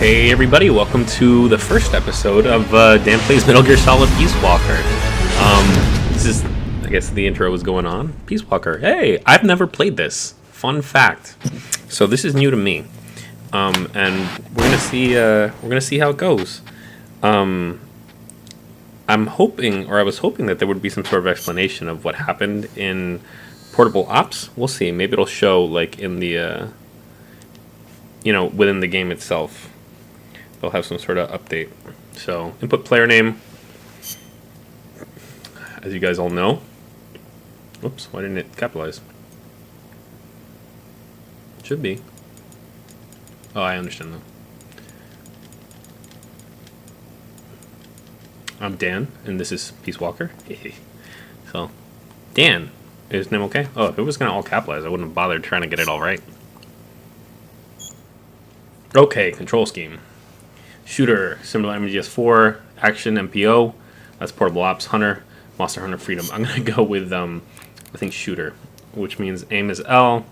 Hey everybody, welcome to the first episode of Dan Plays Metal Gear Solid Peace Walker. This is, I guess the intro was going on. Peace Walker. Hey, I've never played this. Fun fact. So this is new to me. And we're gonna see how it goes. I'm hoping, or I was hoping that there would be some sort of explanation of what happened in Portable Ops. We'll see. Maybe it'll show like in the within the game itself. They'll have some sort of update. So, input player name. As you guys all know. Oops, why didn't it capitalize? It should be. Oh, I understand though. I'm Dan, and this is Peace Walker. So, Dan. Is his name okay? Oh, if it was going to all capitalize, I wouldn't have bothered trying to get it all right. Okay, control scheme. Shooter, similar to MGS4, action, MPO. That's Portable Ops, Hunter, Monster Hunter Freedom. I'm going to go with, I think, shooter, which means aim is L,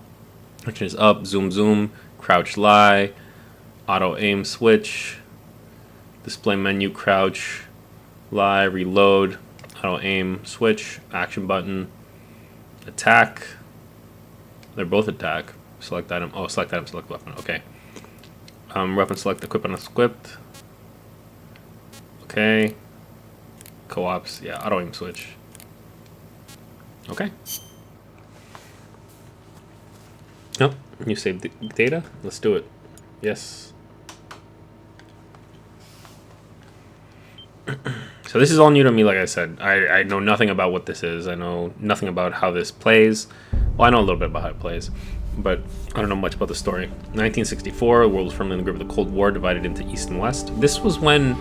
action is up, zoom, zoom, crouch, lie, auto aim switch, display menu, crouch, lie, reload, auto aim switch, action button, attack. They're both attack. Select item. Oh, select item, select weapon. Okay. Weapon select, equip unequipped. Okay. Co-ops, yeah, auto aim switch. Okay. Nope, you saved the data? Let's do it. Yes. So this is all new to me, like I said. I know nothing about what this is. I know nothing about how this plays. Well, I know a little bit about how it plays, but I don't know much about the story. 1964, the world was firmly in the grip of the Cold War, divided into East and West. This was when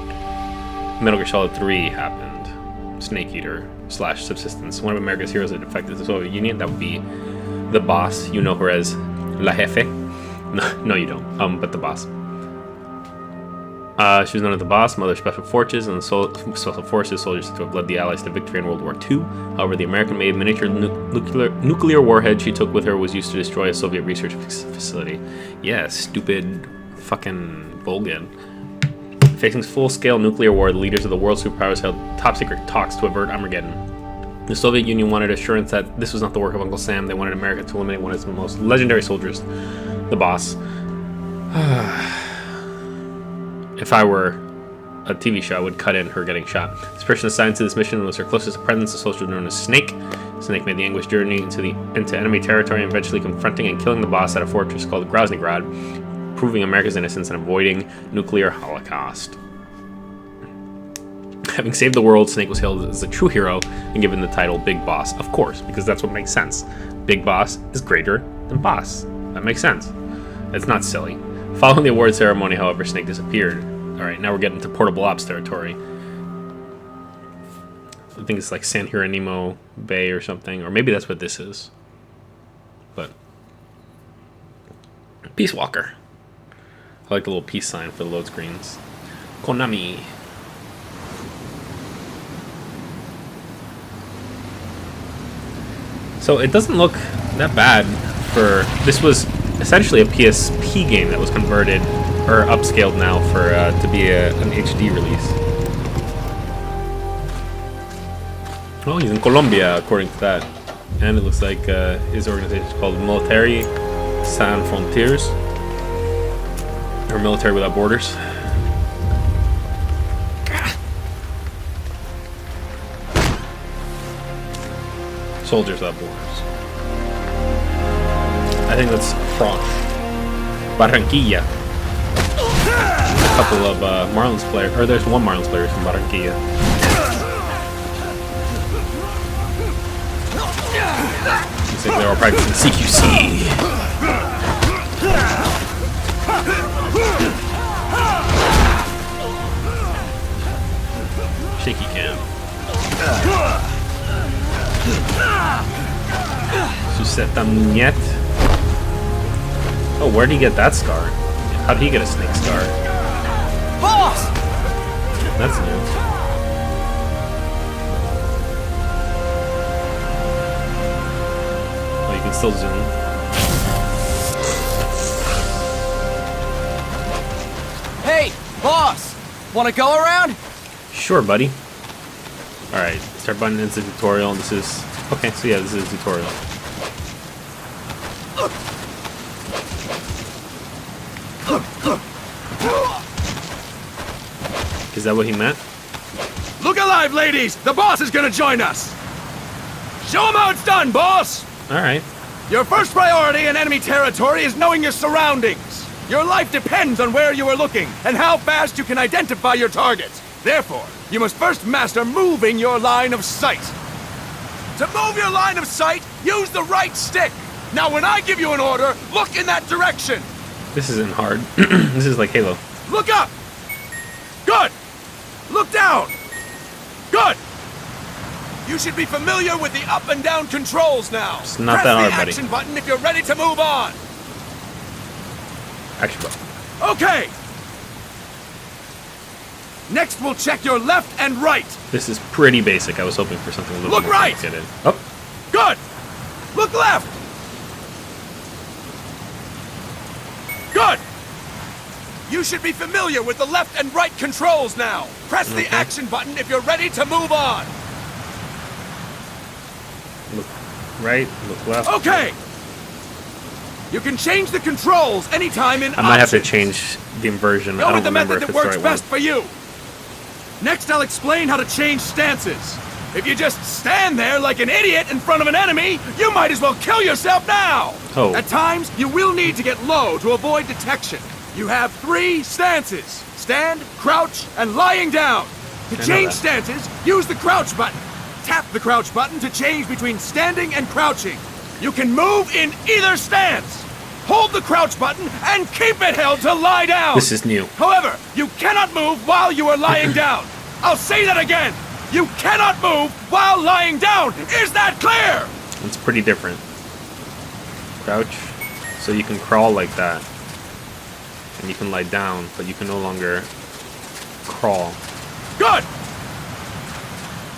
Metal Gear Solid 3 happened. Snake Eater / Subsistence. One of America's heroes that defected to the Soviet Union. That would be the boss. You know her as La Jefe. No, you don't. But the boss. She was known as the boss, mother of special forces, and special forces soldiers to have led the Allies to victory in World War II. However, the American-made miniature nuclear warhead she took with her was used to destroy a Soviet research facility. Yeah, stupid fucking Volgin. Facing full-scale nuclear war, the leaders of the world superpowers held top-secret talks to avert Armageddon. The Soviet Union wanted assurance that this was not the work of Uncle Sam. They wanted America to eliminate one of its most legendary soldiers, the boss. If I were a TV show, I would cut in her getting shot. This person assigned to this mission was her closest presence, a soldier known as Snake. Snake made the anguished journey into enemy territory, eventually confronting and killing the boss at a fortress called Groznygrad, proving America's innocence and avoiding nuclear holocaust. Having saved the world, Snake was hailed as a true hero and given the title Big Boss. Of course, because that's what makes sense. Big Boss is greater than boss. That makes sense. It's not silly. Following the award ceremony, however, Snake disappeared. Alright, now we're getting to Portable Ops territory. I think it's like San Hieronimo Bay or something, or maybe that's what this is. But Peace Walker. I like the little peace sign for the load screens. Konami. So it doesn't look that bad for... This was essentially a PSP game that was converted or upscaled now for to be an HD release. Oh, he's in Colombia, according to that. And it looks like his organization is called Military Sans Frontières, or Military Without Borders. Soldiers Without Borders. I think that's France. Barranquilla. A couple of Marlins players, or there's one Marlins player from Barranquilla. Looks like they're all practicing CQC. Shaky cam. Suseta Muñet. Oh, where'd he get that scar? How'd he get a snake scar? Boss! That's new. Oh, you can still zoom. Hey! Boss, want to go around? Sure, buddy. Alright, start button is the tutorial. This is... Okay, so yeah, this is a tutorial. Is that what he meant? Look alive, ladies! The boss is gonna join us! Show him how it's done, boss! Alright. Your first priority in enemy territory is knowing your surroundings. Your life depends on where you are looking and how fast you can identify your targets. Therefore, you must first master moving your line of sight. To move your line of sight, use the right stick. Now when I give you an order, look in that direction. This isn't hard. This is like Halo. Look up! Good! Look down! Good! You should be familiar with the up and down controls now. It's not Press that hard, the buddy. action button if you're ready to move on. Action button. Okay. Next, we'll check your left and right. This is pretty basic. I was hoping for something a little Look more right. complicated. Oh, Good. Look left. Good. You should be familiar with the left and right controls now. Press the Okay. action button if you're ready to move on. look right, look left. Okay. You can change the controls anytime in I might have to options. change the inversion. I Go don't with the remember method if that it's the works right best for you. Next, I'll explain how to change stances. If you just stand there like an idiot in front of an enemy, you might as well kill yourself now. Oh. At times, you will need to get low to avoid detection. You have 3 stances: stand, crouch, and lying down. To I know change that. stances, use the crouch button. Tap the crouch button to change between standing and crouching. You can move in either stance. Hold the crouch button and keep it held to lie down. This is new. However, you cannot move while you are lying down. I'll say that again. You cannot move while lying down. Is that clear? It's pretty different. Crouch. So you can crawl like that. And you can lie down, but you can no longer crawl. Good.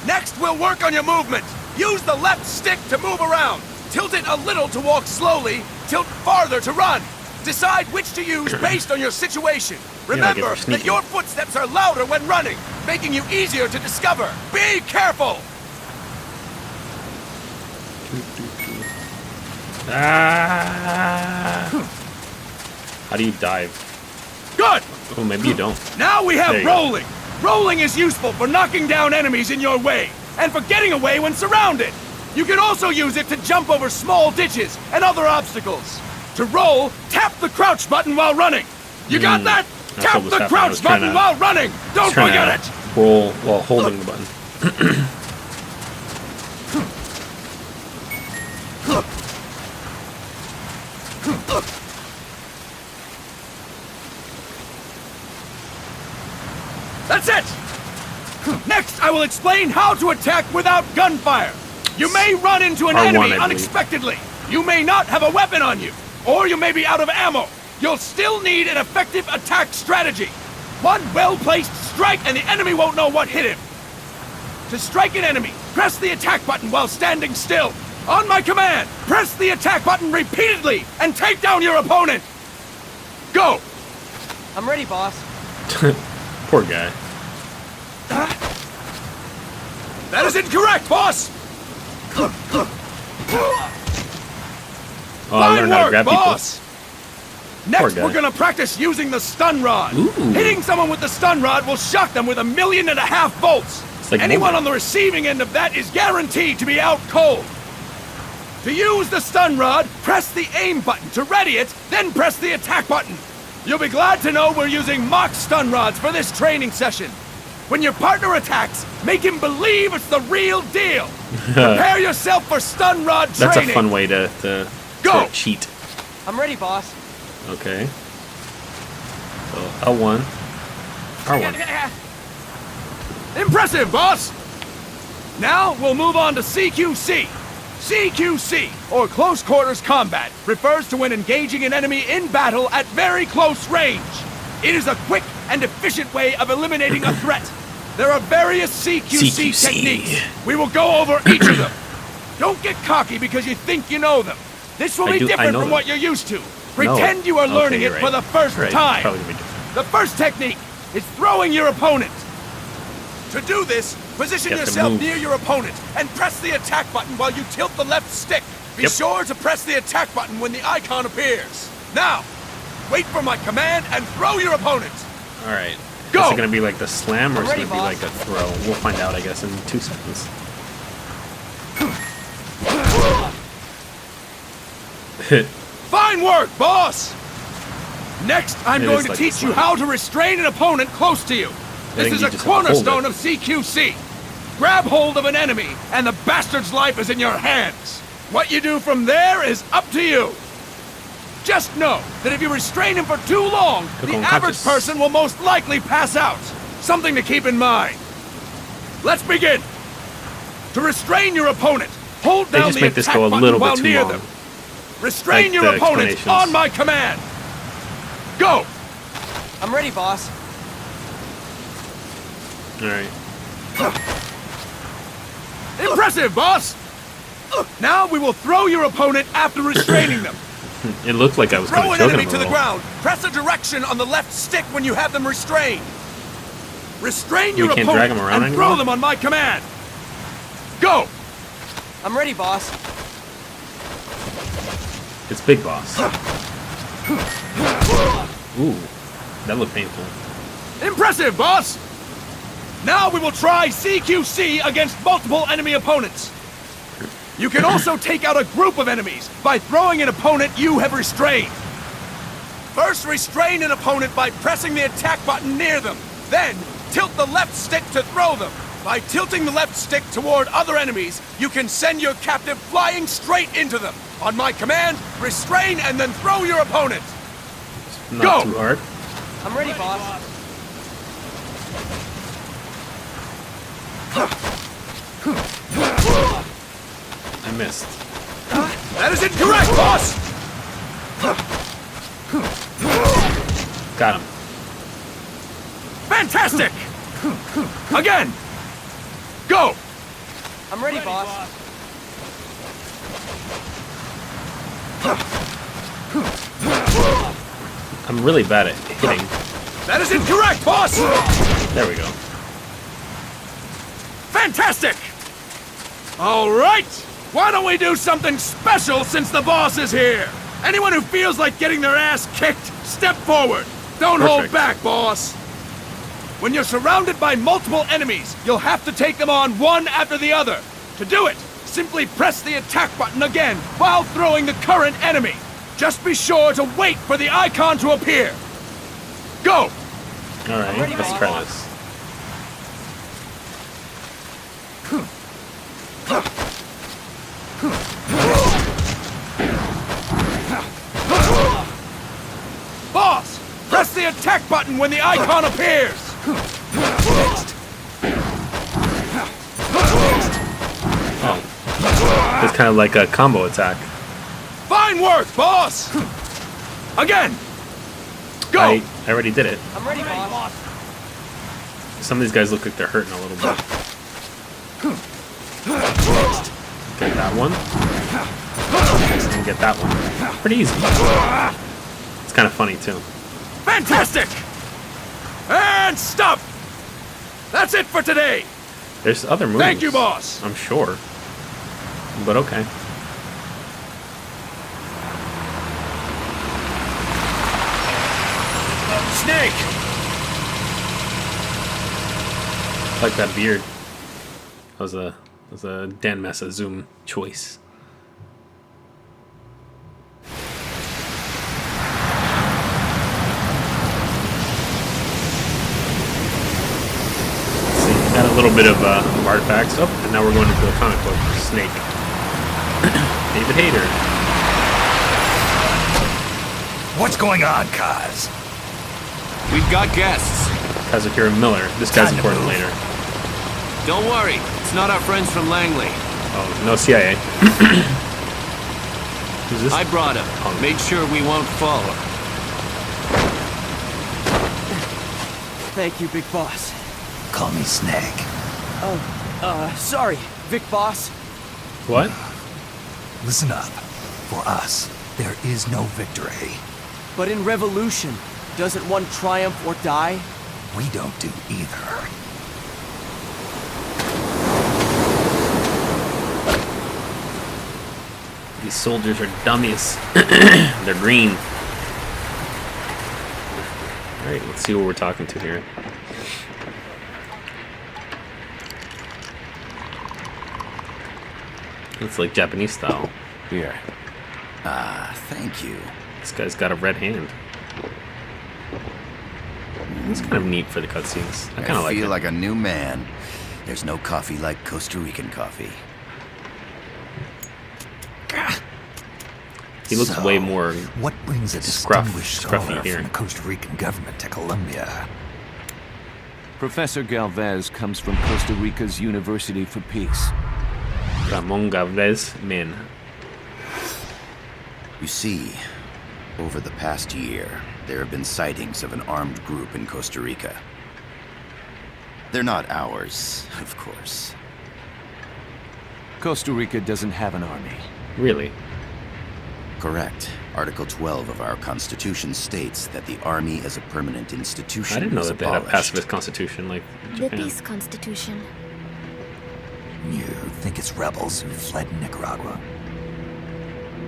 Next, we'll work on your movement. Use the left stick to move around. Tilt it a little to walk slowly. Tilt farther to run. Decide which to use based on your situation. like if Remember you're that sneaking. your footsteps are louder when running, making you easier to discover. Be careful. Ah! How do you dive? Good. Oh, maybe you don't. Now we There have you go. rolling. Rolling is useful for knocking down enemies in your way and for getting away when surrounded. You can also use it to jump over small ditches and other obstacles. To roll, tap the crouch button while running. You got that? That's Tap what was the happening. I crouch was trying button to- while running. Don't Trying forget to it. roll while holding the button. That's it. Next, I will explain how to attack without gunfire. You may run into an R1, I enemy believe. unexpectedly. You may not have a weapon on you, or you may be out of ammo. You'll still need an effective attack strategy. One well-placed strike and the enemy won't know what hit him. To strike an enemy, press the attack button while standing still. On my command, press the attack button repeatedly and take down your opponent. Go! I'm ready, boss. Poor guy. That is incorrect, boss! Oh, I Fine learned how to work, grab boss! Next, guy. we're gonna practice using the stun rod. Ooh. Hitting someone with the stun rod will shock them with 1.5 million volts. It's like Anyone moving. on the receiving end of that is guaranteed to be out cold. To use the stun rod, press the aim button to ready it, then press the attack button. You'll be glad to know we're using mock stun rods for this training session. When your partner attacks, make him believe it's the real deal. Prepare yourself for stun rod That's training. a fun way to Go. cheat. I'm ready, boss. Okay. So L1. R1. Impressive, boss! Now we'll move on to CQC. CQC, or Close Quarters Combat, refers to when engaging an enemy in battle at very close range. It is a quick and efficient way of eliminating a threat. There are various CQC CQC. techniques. We will go over each of them. Don't get cocky because you think you know them. This will I be do- I different know from them. what you're used to. Pretend you are Okay, learning you're it for right. the first Right, time. probably gonna be different. The first technique, is throwing your opponent. To do this, position You have to yourself move. near your opponent and press the attack button while you tilt the left stick. Be Yep. sure to press the attack button when the icon appears. Now, wait for my command and throw your opponent. All right. Go! Is it gonna be like the slam, or I'm is it ready, gonna be boss. like a throw? We'll find out, I guess, in 2 seconds. Fine work, boss! Next, I'm It going is to like teach you slam. how to restrain an opponent close to you. This think is you a just have to hold cornerstone it. of CQC. Grab hold of an enemy, and the bastard's life is in your hands. What you do from there is up to you. Just know that if you restrain him for too long, Took the on average conscious. person will most likely pass out. Something to keep in mind. Let's begin. To restrain your opponent, hold They down just the make this attack go a button little while bit too near long. them. Restrain Like your the opponent explanations. on my command. Go! I'm ready, boss. All right. Impressive, boss! Now we will throw your opponent after restraining them. It looked like I was kind Throw of an choking enemy him a to the little. ground. Press a direction on the left stick when you have them restrained. Restrain your We can't drag opponent them around and throw anymore? them on my command. Go! I'm ready, boss. It's Big Boss. Ooh, that looked painful. Impressive, boss! Now we will try CQC against multiple enemy opponents. You can also take out a group of enemies by throwing an opponent you have restrained. First, restrain an opponent by pressing the attack button near them. Then, tilt the left stick to throw them. By tilting the left stick toward other enemies, you can send your captive flying straight into them. On my command, restrain and then throw your opponent. Not Go! too hard. I'm ready, boss. I missed. That is incorrect, boss! Got him. Fantastic! Again! Go! I'm ready, boss. I'm really bad at hitting. That is incorrect, boss! There we go. Fantastic! All right! Why don't we do something special since the boss is here? Anyone who feels like getting their ass kicked, step forward. Don't hold Perfect. back, boss. When you're surrounded by multiple enemies, you'll have to take them on one after the other. To do it, simply press the attack button again while throwing the current enemy. Just be sure to wait for the icon to appear. Go! All right, ready, let's boss. try this. Boss, press the attack button when the icon appears. Oh, it's kind of like a combo attack. Fine work, boss! Again! Go! I already did it. I'm ready, boss. Some of these guys look like they're hurting a little bit. Get that one. And get that one. Pretty easy. It's kind of funny too. Fantastic! And stop! That's it for today! There's other moves. Thank you, boss! I'm sure. But okay. Snake! I like that beard. That was a Dan Mesa Zoom choice. See, got a little bit of artifacts. Oh, and now we're going into the comic book. Snake. David Hayter. What's going on, Kaz? We've got guests. Kazakira Miller. This guy's Time to important move. later. Don't worry, it's not our friends from Langley. Oh, no CIA. Who's this? I brought him. Punk. Made sure we won't follow. Thank you, big boss. Call me Snake. Sorry, Vic Boss. What? Listen up. For us, there is no victory. But in revolution, doesn't one triumph or die? we don't do either. These soldiers are dummies. They're green. Alright, let's see what we're talking to here. It's like Japanese style. Here. Thank you. This guy's got a red hand. It's kind of neat for the cutscenes. I kind of like it. feel like a new man. There's no coffee like Costa Rican coffee. He looks way more. What brings a scruff- distinguished scruffy scholar here. from the Costa Rican government to Colombia? Professor Galvez comes from Costa Rica's University for Peace. Ramon Galvez, man. You see, over the past year, there have been sightings of an armed group in Costa Rica. They're not ours, of course. Costa Rica doesn't have an army. Really? Correct. Article 12 of our Constitution states that the Army as a permanent institution I didn't know is that they had a abolished. pacifist constitution like The Japan. peace constitution. You think it's rebels who fled Nicaragua?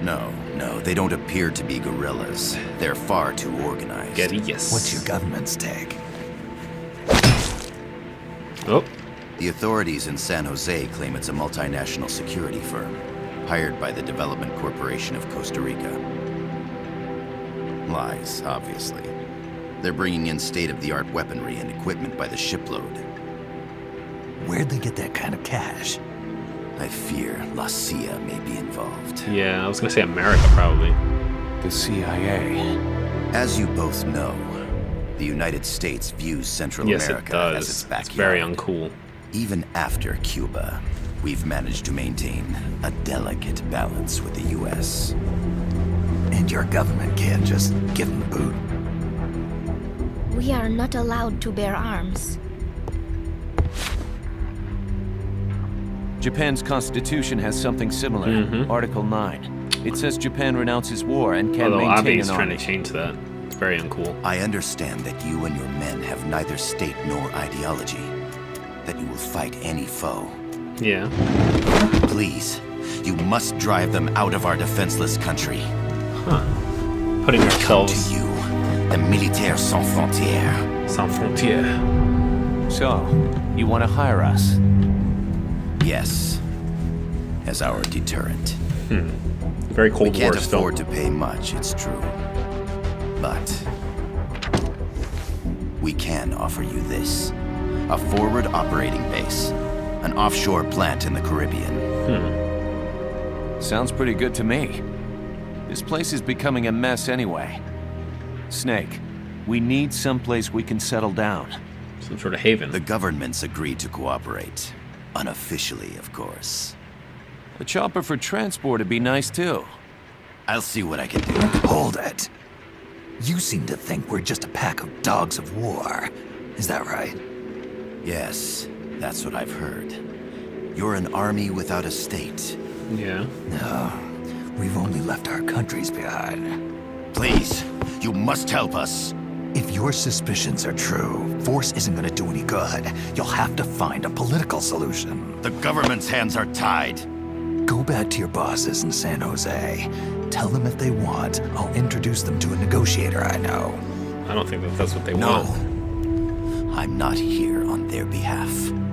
No, they don't appear to be guerrillas. They're far too organized. Guerrillas. What's your government's take? Oh, The authorities in San Jose claim it's a multinational security firm, hired by the Development Corporation of Costa Rica. Lies, obviously. They're bringing in state-of-the-art weaponry and equipment by the shipload. Where'd they get that kind of cash? I fear La CIA may be involved. yeah, I was gonna say America probably. The CIA. As you both know, the United States views Central Yes, it America as its does. backyard. It's very uncool. Even after Cuba, we've managed to maintain a delicate balance with the U.S. And your government can't just give them the boot? We are not allowed to bear arms. Japan's constitution has something similar. Article 9. It says Japan renounces war and can Although Abe maintain is an trying army. to change that. It's very uncool. I understand that you and your men have neither state nor ideology, that you will fight any foe. Yeah. Please, you must drive them out of our defenseless country. Putting Come ourselves to you, the Militaires Sans Frontières. sans frontières. So, you want to hire us? Yes, as our deterrent. Very We Cold can't War still. afford to pay much, it's true. But we can offer you this. A forward operating base. An offshore plant in the Caribbean. Sounds pretty good to me. This place is becoming a mess anyway. Snake, we need someplace we can settle down. Some sort of haven. The governments agreed to cooperate. Unofficially, of course. A chopper for transport would be nice too. I'll see what I can do. Hold it. You seem to think we're just a pack of dogs of war. Is that right? Yes, that's what I've heard. You're an army without a state. Yeah. No, we've only left our countries behind. Please, you must help us. If your suspicions are true, force isn't gonna do any good. You'll have to find a political solution. The government's hands are tied. Go back to your bosses in San Jose. Tell them if they want, I'll introduce them to a negotiator I know. I don't think that that's what they No. want. I'm not here on their behalf.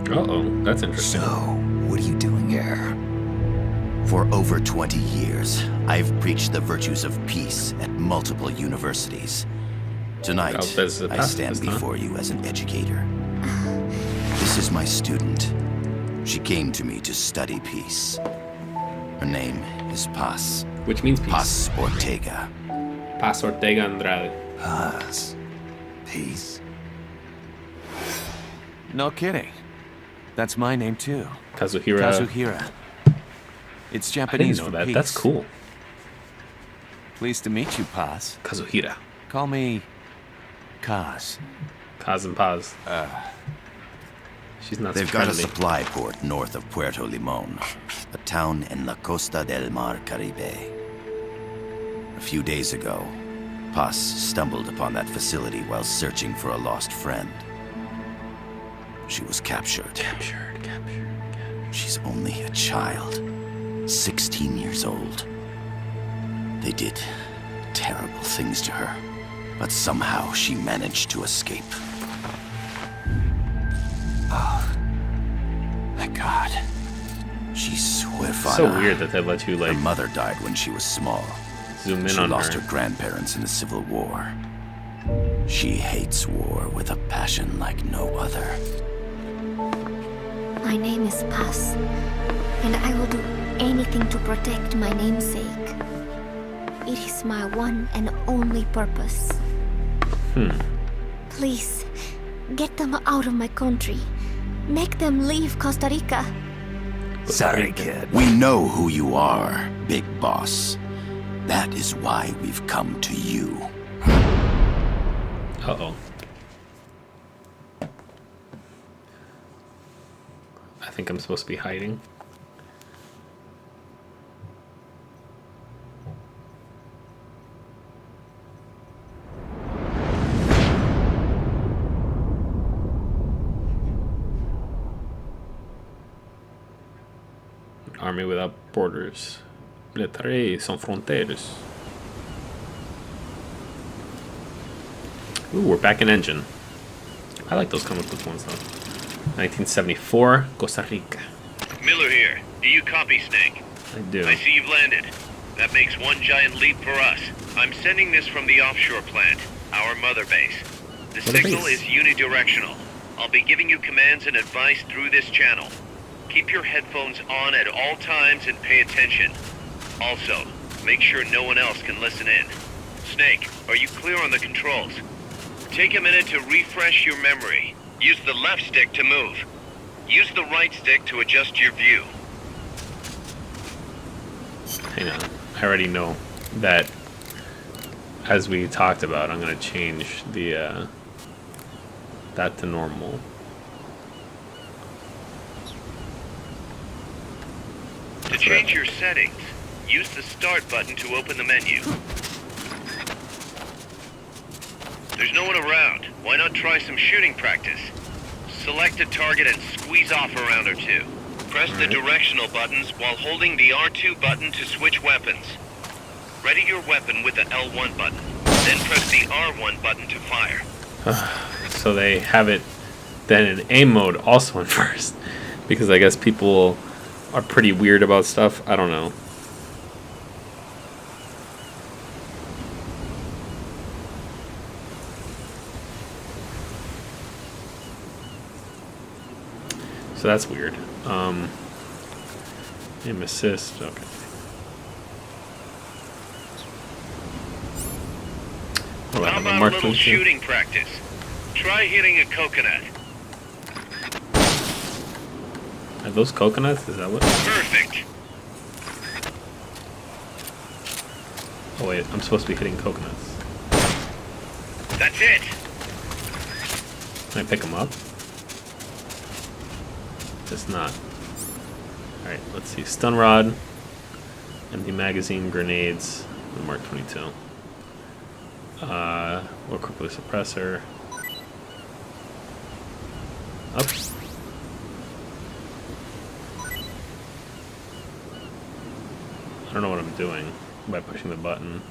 Uh-oh, that's interesting. So, what are you doing here? For over 20 years, I've preached the virtues of peace at multiple universities. Tonight, Galvez is a I stand pacifist, huh? before you as an educator. This is my student. She came to me to study peace. Her name is Paz. Which means peace. Paz Ortega. Paz Ortega Andrade. Paz. Peace. No kidding. That's my name too. Kazuhira. Kazuhira. It's I didn't Japanese know for that. peace. That's cool. Pleased to meet you, Paz. Kazuhira. Call me Kaz. Kaz and Paz. She's not They've so got a friendly. supply port north of Puerto Limon, a town in La Costa del Mar Caribe. A few days ago, Paz stumbled upon that facility while searching for a lost friend. she was captured. She's only a child, 16 years old. They did terrible things to her, but somehow she managed to escape. Oh, thank God. She's Huerfana. So weird that they let you Her like mother died when she was small. zoom in She on lost her. her grandparents in the Civil War. She hates war with a passion like no other. My name is Paz, and I will do anything to protect my namesake. It is my one and only purpose. Please, get them out of my country. Make them leave Costa Rica. Sorry, kid. We know who you are, Big Boss. That is why we've come to you. Uh-oh. I think I'm supposed to be hiding. Army without borders. Militares sans fronteras. Ooh, we're back in engine. I like those comic book ones though. 1974, Costa Rica. Miller here. Do you copy, Snake? I do. I see you've landed. That makes one giant leap for us. I'm sending this from the offshore plant, our mother base. The Mother signal base. is unidirectional. I'll be giving you commands and advice through this channel. Keep your headphones on at all times and pay attention. Also, make sure no one else can listen in. Snake, are you clear on the controls? Take a minute to refresh your memory. Use the left stick to move. Use the right stick to adjust your view. Hang on. I already know that, as we talked about, I'm going to change the that to normal. To change your settings, use the start button to open the menu. There's no one around. Why not try some shooting practice? Select a target and squeeze off a round or two. Press the directional buttons while holding the R2 button to switch weapons. Ready your weapon with the L1 button. Then press the R1 button to fire. So they have it then in aim mode also in first, because I guess people are pretty weird about stuff. I don't know. So that's weird. Aim assist. Okay. What How have about a Mark little 22? shooting practice? Try hitting a coconut. Are those coconuts? Is that what? Perfect. Oh wait, I'm supposed to be hitting coconuts. That's it. Can I pick them up? It's not. Alright, let's see. Stun rod, empty magazine, grenades, and Mark 22. Or quickly suppressor. Up. I don't know what I'm doing by pushing the button.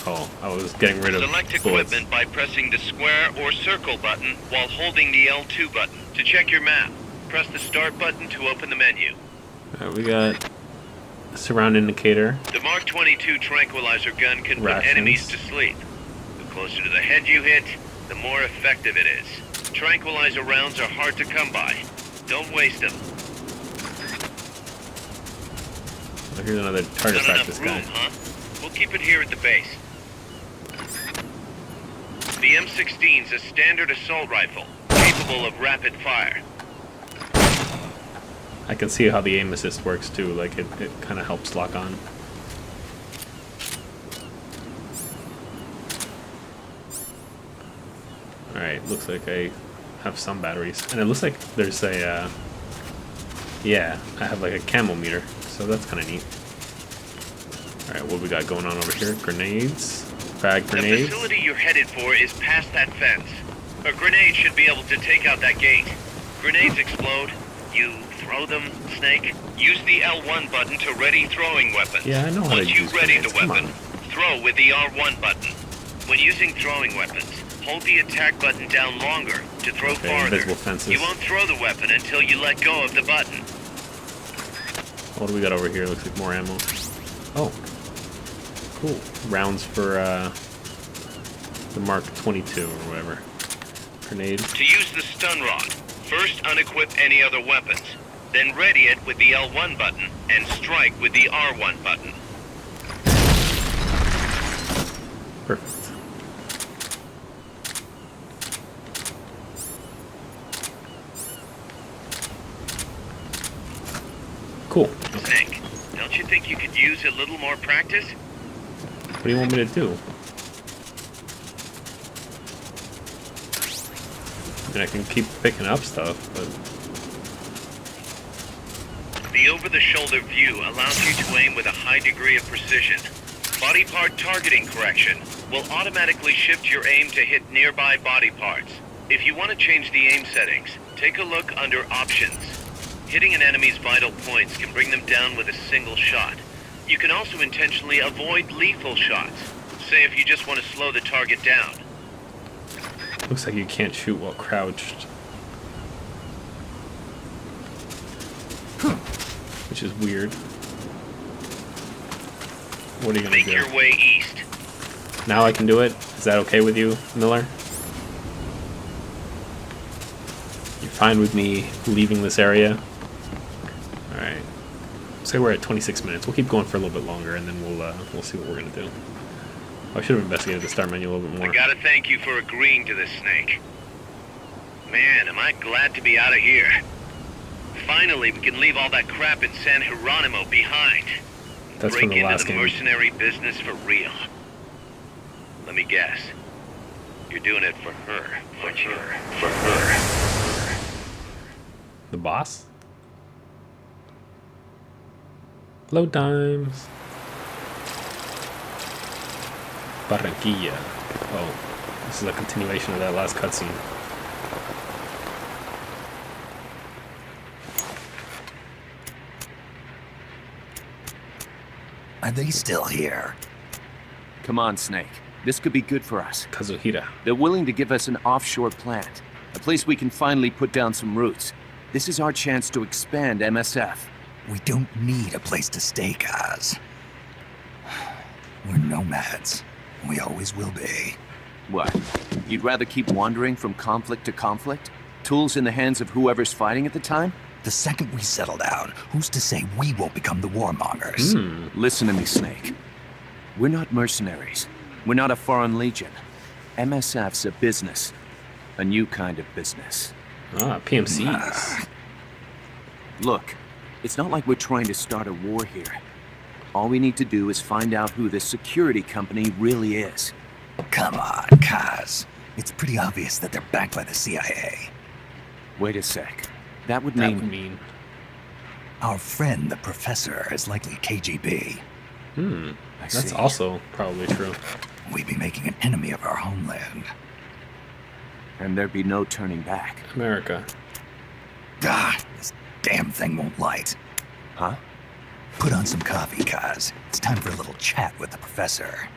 Oh, I was getting rid of Select bullets. equipment by pressing the square or circle button while holding the L2 button. To check your map, press the start button to open the menu. Alright, we got a surround indicator. The Mark 22 tranquilizer gun can put Rations. enemies to sleep. The closer to the head you hit, the more effective it is. Tranquilizer rounds are hard to come by. Don't waste them. Oh, here's another target Not practice enough room, guy. huh? We'll keep it here at the base. The M16's a standard assault rifle, capable of rapid fire. I can see how the aim assist works too, like it kind of helps lock on. Alright, looks like I have some batteries. And it looks like there's a, yeah, I have like a camo meter, so that's kind of neat. Alright, what we got going on over here? Grenades, frag The grenades. facility you're headed for is past that fence. A grenade should be able to take out that gate. Grenades explode. You throw them, Snake. Use the L1 button to ready throwing weapons. Yeah, I know how to Once you use ready grenades. the Come weapon, on. throw with the R1 button. When using throwing weapons, hold the attack button down longer to throw Okay, farther. invisible fences. You won't throw the weapon until you let go of the button. What do we got over here? Looks like more ammo. Oh. Cool. Rounds for the Mark 22 or whatever. Grenade. To use the stun rod, first unequip any other weapons, then ready it with the L1 button and strike with the R1 button. Perfect. Cool. Snake, don't you think you could use a little more practice? What do you want me to do? I mean, I can keep picking up stuff, but The over-the-shoulder view allows you to aim with a high degree of precision. Body part targeting correction will automatically shift your aim to hit nearby body parts. If you want to change the aim settings, take a look under Options. Hitting an enemy's vital points can bring them down with a single shot. You can also intentionally avoid lethal shots. Say if you just want to slow the target down. looks like you can't shoot while crouched. Which is weird. What are you gonna Make do? your way east. Now I can do it? Is that okay with you, Miller? You're fine with me leaving this area? Alright. Say we're at 26 minutes. We'll keep going for a little bit longer and then we'll see what we're gonna do. I should have investigated the start menu a little bit more. I gotta thank you for agreeing to this, Snake. Man, am I glad to be out of here. Finally, we can leave all that crap in San Geronimo behind. That's Break from the into last the game. mercenary business for real. Let me guess. You're doing it for her, aren't you? For her. The boss? Load times. Barranquilla. Oh, this is a continuation of that last cutscene. Are they still here? Come on, Snake. This could be good for us. Kazuhira. They're willing to give us an offshore plant, a place we can finally put down some roots. This is our chance to expand MSF. We don't need a place to stay, Kaz. We're nomads. We always will be. What? You'd rather keep wandering from conflict to conflict? Tools in the hands of whoever's fighting at the time? The second we settle down, who's to say we won't become the warmongers? Listen to me, Snake. We're not mercenaries. We're not a foreign legion. MSF's a business. A new kind of business. Ah, PMCs. Look, it's not like we're trying to start a war here. All we need to do is find out who this security company really is. Come on, Kaz. It's pretty obvious that they're backed by the CIA. Wait a sec. That would That mean... would mean. Our friend, the professor, is likely KGB. I That's see. also probably true. We'd be making an enemy of our homeland. And there'd be no turning back. America. Ah, this damn thing won't light. Huh? Put on some coffee, Kaz. It's time for a little chat with the professor.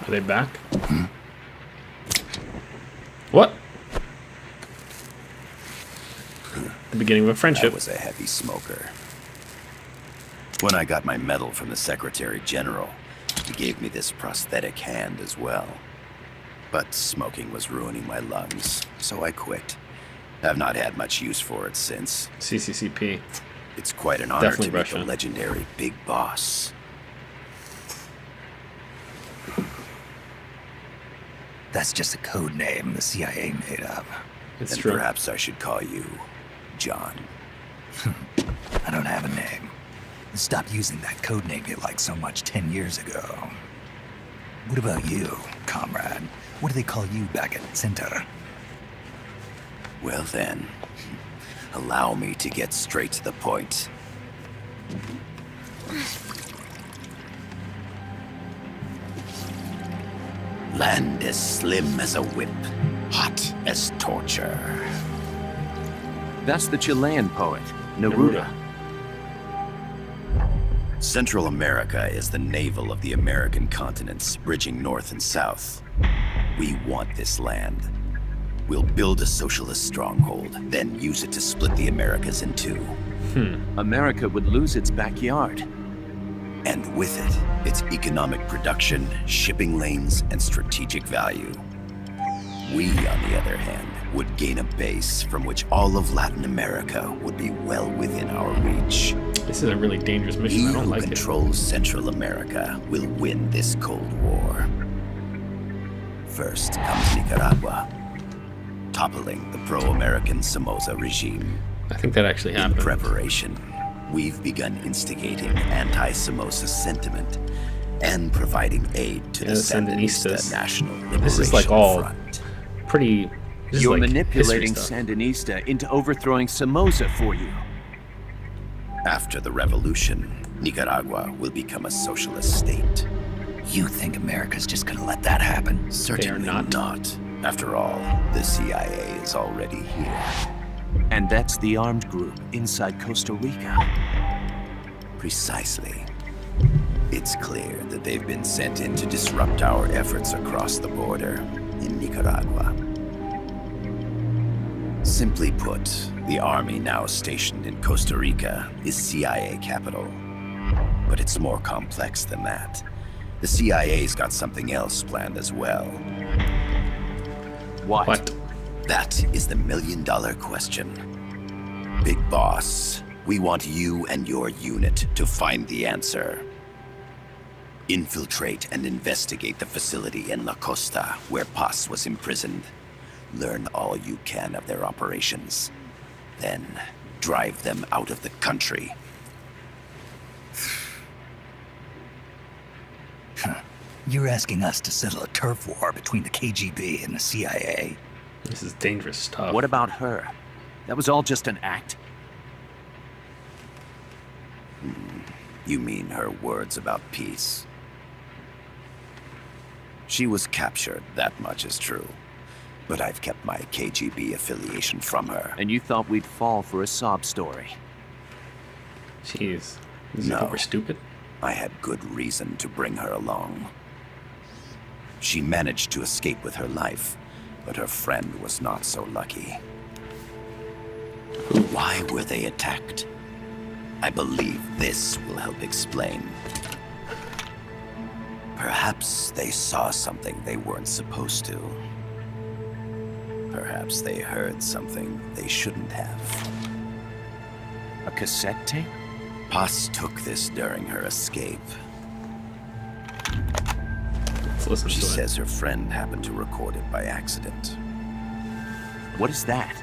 Are they back? What? The beginning of a I friendship. was a heavy smoker. When I got my medal from the Secretary General, he gave me this prosthetic hand as well. But smoking was ruining my lungs, so I quit. I've not had much use for it since. CCCP. It's quite an honor Definitely to meet Russia. the legendary Big Boss. That's just a code name the CIA made up. It's And true. perhaps I should call you John. I don't have a name. Stop using that code name you liked so much 10 years ago. What about you, comrade? What do they call you back at Center? Well then, Allow me to get straight to the point. Land as slim as a whip, hot as torture. That's the Chilean poet, Neruda. Central America is the navel of the American continents, bridging north and south. We want this land. We'll build a socialist stronghold, then use it to split the Americas in two. America would lose its backyard. And with it, its economic production, shipping lanes, and strategic value. We, on the other hand, would gain a base from which all of Latin America would be well within our reach. This is a really dangerous mission. He I don't who like it. controls Central America will win this Cold War. First comes Nicaragua, toppling the pro-American Somoza regime. I think that actually In happened. preparation, we've begun instigating anti-Somoza sentiment and providing aid to the Sandinista National Liberation This is like all Front. pretty. This You're is like manipulating history stuff. Sandinista into overthrowing Somoza for you. After the revolution, Nicaragua will become a socialist state. You think America's just gonna let that happen? Certainly not. After all, the CIA is already here. And that's the armed group inside Costa Rica. Precisely. It's clear that they've been sent in to disrupt our efforts across the border in Nicaragua. Simply put, the army now stationed in Costa Rica is CIA capital. But it's more complex than that. The CIA's got something else planned as well. What? That is the million-dollar question. Big Boss, we want you and your unit to find the answer. Infiltrate and investigate the facility in La Costa where Paz was imprisoned. Learn all you can of their operations. Then, drive them out of the country. You're asking us to settle a turf war between the KGB and the CIA? This is dangerous stuff. What about her? That was all just an act. You mean her words about peace? She was captured, that much is true. But I've kept my KGB affiliation from her. And you thought we'd fall for a sob story. Jeez. Is No. it over stupid? I had good reason to bring her along. She managed to escape with her life, but her friend was not so lucky. Why were they attacked? I believe this will help explain. Perhaps they saw something they weren't supposed to. Perhaps they heard something they shouldn't have. A cassette tape? Paz took this during her escape. Let's listen She to it. says her friend happened to record it by accident. What is that?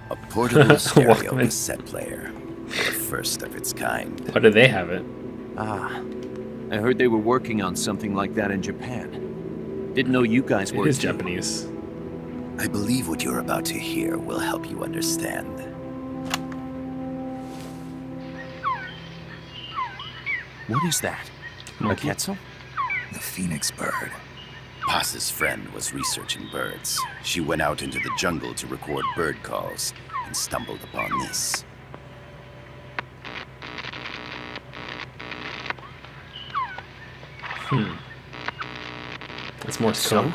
A portable stereo Walkman. cassette player. The first of its kind. Why do they have it? Ah, I heard they were working on something like that in Japan. Didn't know you guys It were is too. Japanese. I believe what you're about to hear will help you understand. What is that? A Monkey? quetzal? The Phoenix bird. Paz's friend was researching birds. She went out into the jungle to record bird calls and stumbled upon this. It's more So? code.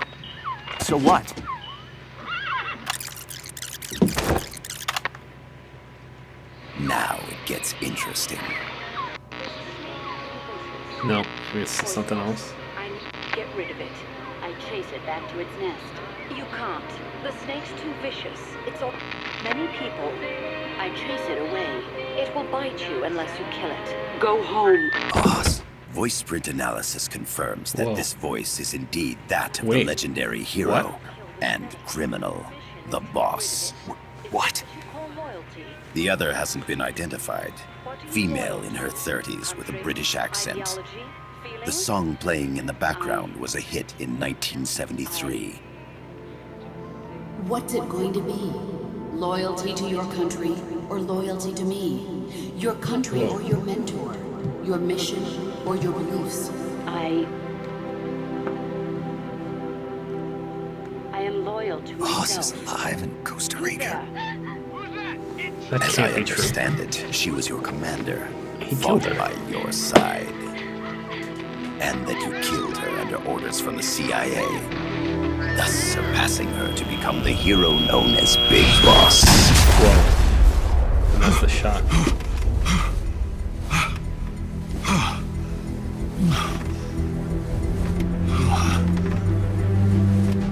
So what? Now it gets interesting. No, it's something else. I need to get rid of it. I chase it back to its nest. You can't. The snake's too vicious. It's all... Many people. I chase it away. It will bite you unless you kill it. Go home. Boss. Voice print analysis confirms that Whoa. this voice is indeed that of the Wait. legendary hero What? and criminal, the Boss. What? The other hasn't been identified. Female in her 30s with a British accent. The song playing in the background was a hit in 1973. What's it going to be? Loyalty to your country or loyalty to me? Your country or your mentor? Your mission or your beliefs? I am loyal to Boss is myself. alive in Costa Rica. That As I can't be true. understand it, she was your commander, He fought killed her. by your side. And that you killed her under orders from the CIA, thus surpassing her to become the hero known as Big Boss. Whoa. And that's the shot.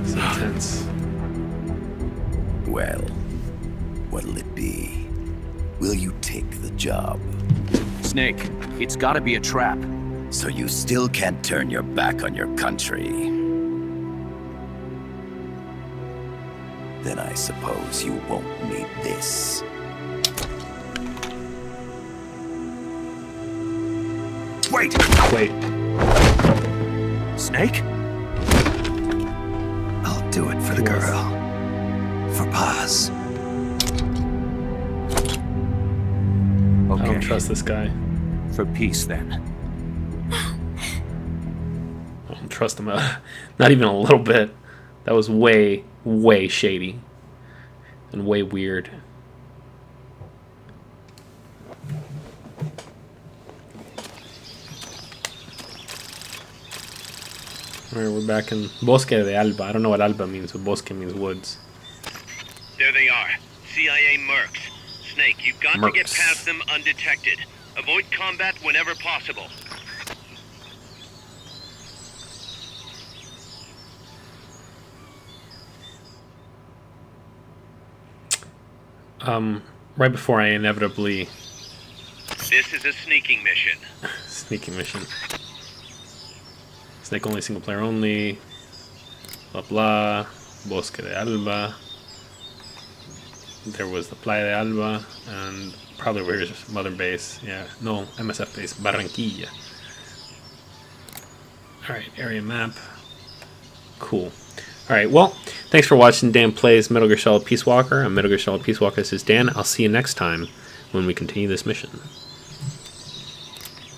It's intense. Well, what'll it be? Will you take the job? Snake, it's gotta be a trap. So you still can't turn your back on your country? Then I suppose you won't need this. Wait! Wait. Snake? I'll do it for the girl. For Paz. I Okay. don't trust this guy. For peace, then. I don't trust him. Not even a little bit. That was way, way shady. And way weird. Alright, we're back in Bosque de Alba. I don't know what Alba means, but Bosque means woods. There they are. CIA mercs. Snake, you've got to get Mercs. past them undetected. Avoid combat whenever possible. Right before I inevitably This is a sneaking mission. sneaking mission. Snake only, single player only. Blah blah. Bosque de Alba. There was the Playa de Alba, and probably where his mother base. Yeah, no, MSF base, Barranquilla. Alright, area map. Cool. Alright, well, thanks for watching Dan Plays Metal Gear Solid Peace Walker. I'm Metal Gear Solid Peace Walker. This is Dan. I'll see you next time when we continue this mission.